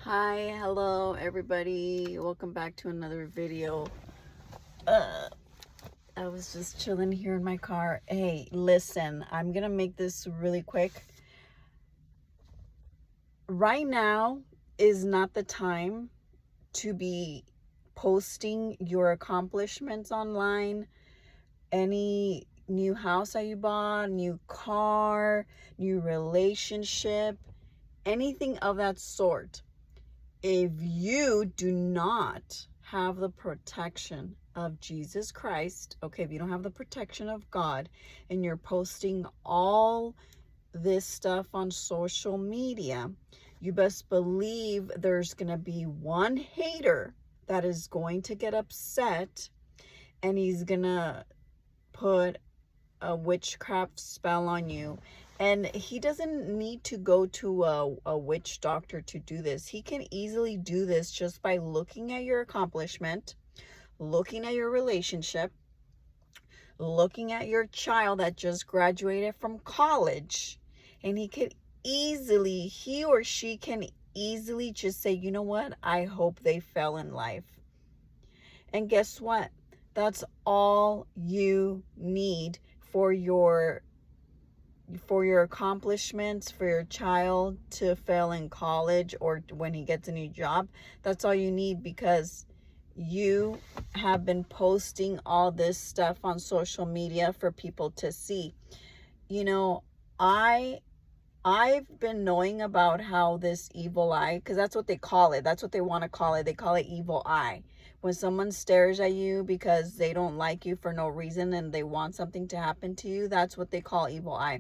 Hi, hello everybody. Welcome back to another video. I was just chilling here in my car. Hey, listen, I'm gonna make this really quick. Right now is not the time to be posting your accomplishments online. Any new house that you bought, new car, new relationship, anything of that sort. If you do not have the protection of Jesus Christ, okay, if you don't have the protection of God and you're posting all this stuff on social media, you best believe there's going to be one hater that is going to get upset, and he's going to put a witchcraft spell on you. And he doesn't need to go to a witch doctor to do this. He can easily do this just by looking at your accomplishment, looking at your relationship, looking at your child that just graduated from college. And he or she can easily just say, you know what? I hope they fell in life. And guess what? That's all you need for your accomplishments, for your child to fail in college or when he gets a new job. That's all you need, because you have been posting all this stuff on social media for people to see. You know, I've been knowing about how this evil eye, because that's what they call it. That's what they want to call it. They call it evil eye. When someone stares at you because they don't like you for no reason and they want something to happen to you, that's what they call evil eye.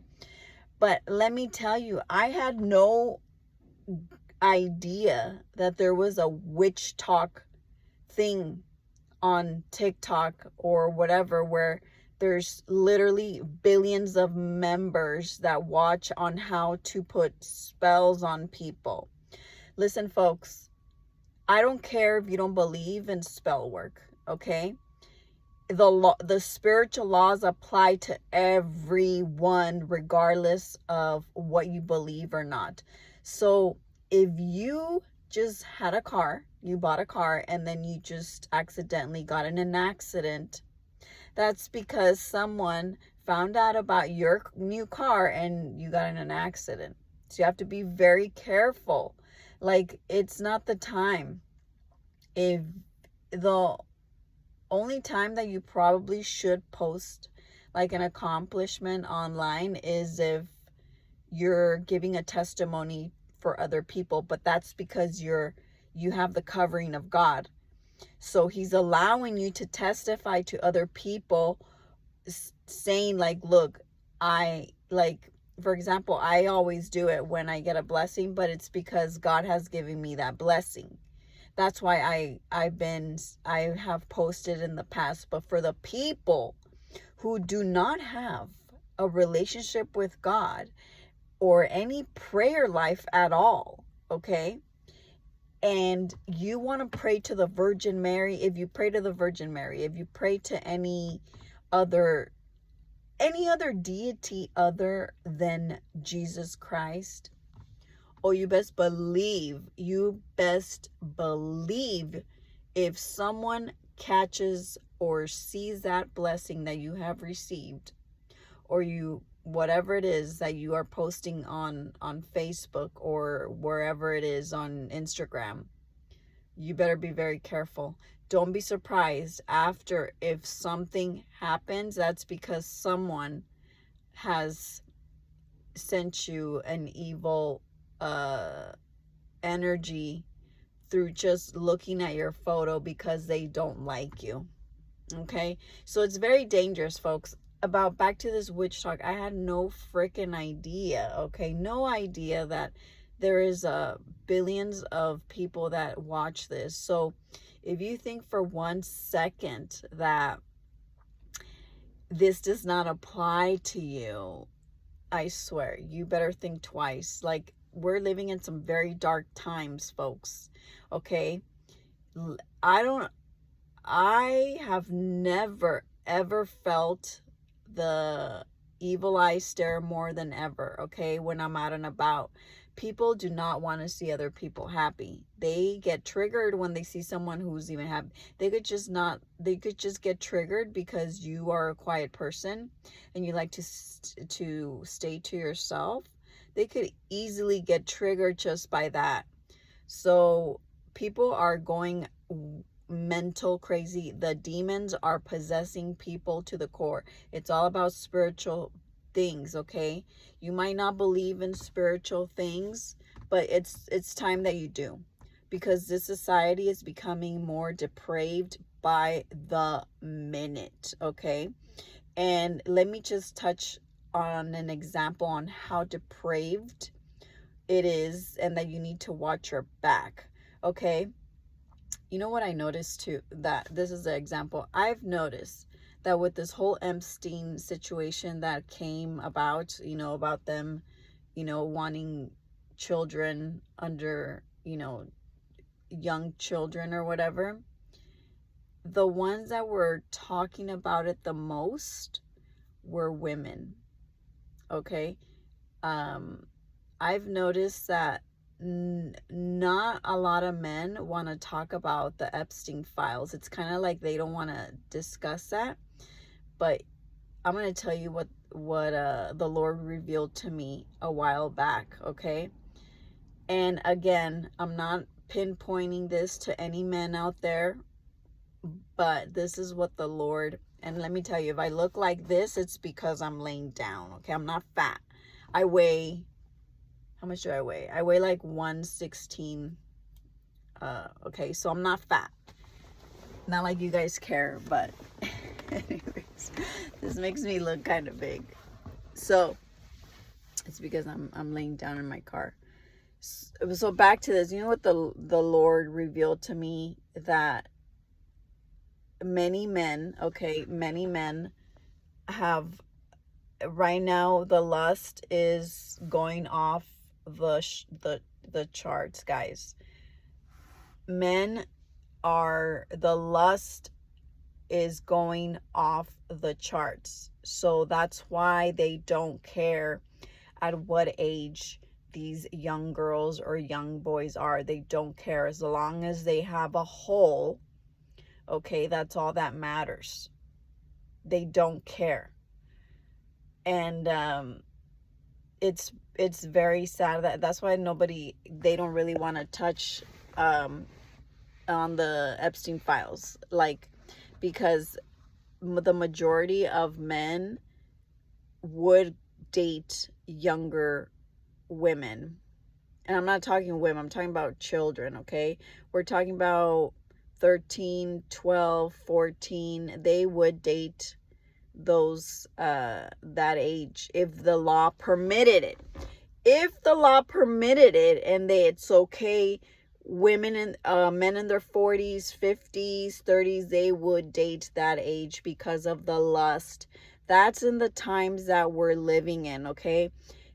But let me tell you, I had no idea that there was a witch talk thing on TikTok or whatever, where there's literally billions of members that watch on how to put spells on people. Listen, folks, I don't care if you don't believe in spell work, okay? The spiritual laws apply to everyone regardless of what you believe or not. So if you just had a car, you bought a car, and then you just accidentally got in an accident, that's because someone found out about your new car and you got in an accident. So you have to be very careful. Like, it's not the time. If the only time that you probably should post like an accomplishment online is if you're giving a testimony for other people, but that's because you have the covering of God. So he's allowing you to testify to other people, saying like, look, for example, I always do it when I get a blessing, but it's because God has given me that blessing. That's why I have posted in the past. But for the people who do not have a relationship with God or any prayer life at all, okay? And you want to pray to the Virgin Mary, if you pray to the Virgin Mary, if you pray to any other deity other than Jesus Christ, oh, you best believe, if someone catches or sees that blessing that you have received, or whatever it is that you are posting on Facebook or wherever it is on Instagram, you better be very careful. Don't be surprised after if something happens. That's because someone has sent you an evil energy through just looking at your photo because they don't like you. Okay, so it's very dangerous, folks. About back to this witch talk, I had no freaking idea. Okay, no idea that there is billions of people that watch this. So if you think for 1 second that this does not apply to you, I swear you better think twice. Like, we're living in some very dark times, folks. Okay, I have never ever felt the evil eye stare more than ever, okay, when I'm out and about, People do not want to see other people happy. They get triggered when they see someone who's even happy. They could just get triggered because you are a quiet person and you like to stay to yourself. They could easily get triggered just by that. So people are going mental crazy. The demons are possessing people to the core. It's all about spiritual things, okay? You might not believe in spiritual things, but it's time that you do, because this society is becoming more depraved by the minute, okay? And let me just touch on an example on how depraved it is, and that you need to watch your back, okay? You know what I noticed too, that this is an example. I've noticed that with this whole Epstein situation that came about, about them, wanting children under, young children or whatever, the ones that were talking about it the most were women, okay? I've noticed that not a lot of men want to talk about the Epstein files. It's kind of like they don't want to discuss that. But I'm going to tell you what the Lord revealed to me a while back, okay? And again, I'm not pinpointing this to any men out there, but this is what the Lord, and let me tell you, if I look like this, it's because I'm laying down, okay? I'm not fat. I weigh, how much do I weigh? I weigh like 116. Okay, so I'm not fat. Not like you guys care, but anyways, this makes me look kind of big. So it's because I'm laying down in my car. So back to this. You know what the Lord revealed to me? That many men have, right now, the lust is going off the charts, guys. The lust is going off the charts. So that's why they don't care at what age these young girls or young boys are. They don't care. As long as they have a hole, okay, that's all that matters. They don't care. And it's very sad. That's why they don't really want to touch on the Epstein files, like, because the majority of men would date younger women. And I'm not talking women, I'm talking about children, okay? We're talking about 13, 12, 14. They would date those that age if the law permitted it. If the law permitted it, and it's okay, women and men in their 40s, 50s, 30s, they would date that age because of the lust. That's in the times that we're living in, okay?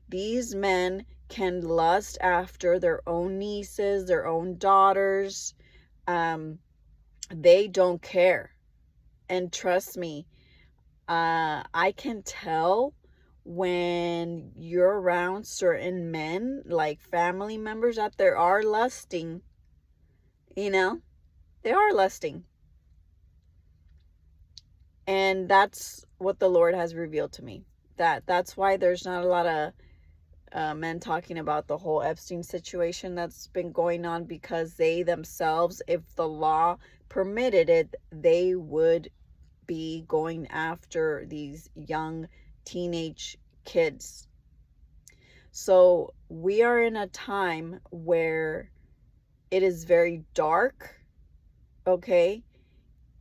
These men can lust after their own nieces, their own daughters. They don't care. And trust me, I can tell when you're around certain men, like family members, that they are lusting. They are lusting. And that's what the Lord has revealed to me. That's why there's not a lot of men talking about the whole Epstein situation that's been going on, because they themselves, if the law permitted it, they would be going after these young teenage kids. So we are in a time where it is very dark, okay?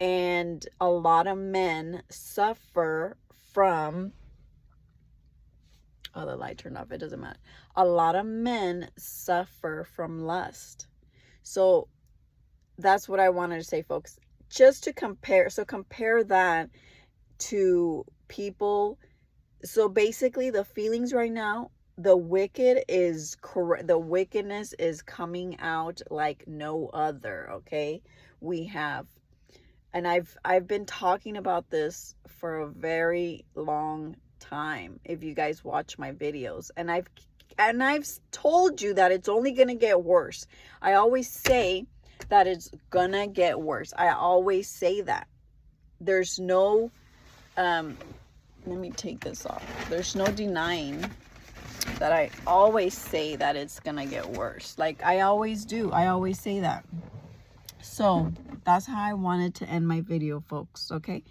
And a lot of men suffer from, oh, the light turned off, it doesn't matter. A lot of men suffer from lust. So that's what I wanted to say, folks. Just to compare, so compare that to people. So basically, the feelings right now, the wickedness is coming out like no other, okay? We have, and I've been talking about this for a very long time, if you guys watch my videos, and and I've told you that it's only going to get worse. I always say that it's going to get worse. I always say that. There's no, let me take this off. There's no denying that I always say that it's going to get worse. Like I always do. I always say that. So that's how I wanted to end my video, folks. Okay.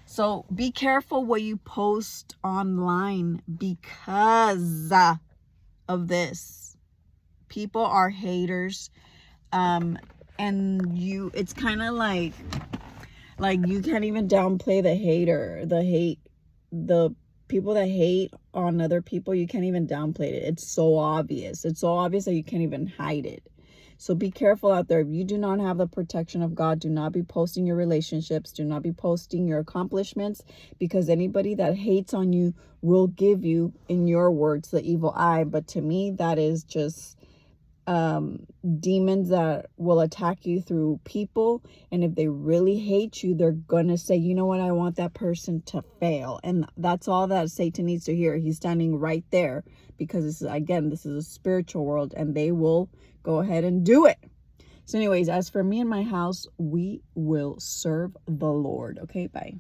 So be careful what you post online because of this. People are haters. And it's kind of like you can't even downplay the people that hate on other people. You can't even downplay it. It's so obvious. It's so obvious that you can't even hide it. So be careful out there. If you do not have the protection of God, do not be posting your relationships. Do not be posting your accomplishments, because anybody that hates on you will give you, in your words, the evil eye. But to me, that is just demons that will attack you through people. And if they really hate you, they're gonna say, you know what, I want that person to fail. And that's all that Satan needs to hear. He's standing right there, because this is a spiritual world, and they will go ahead and do it. So anyways, as for me and my house, we will serve the Lord. Okay, bye.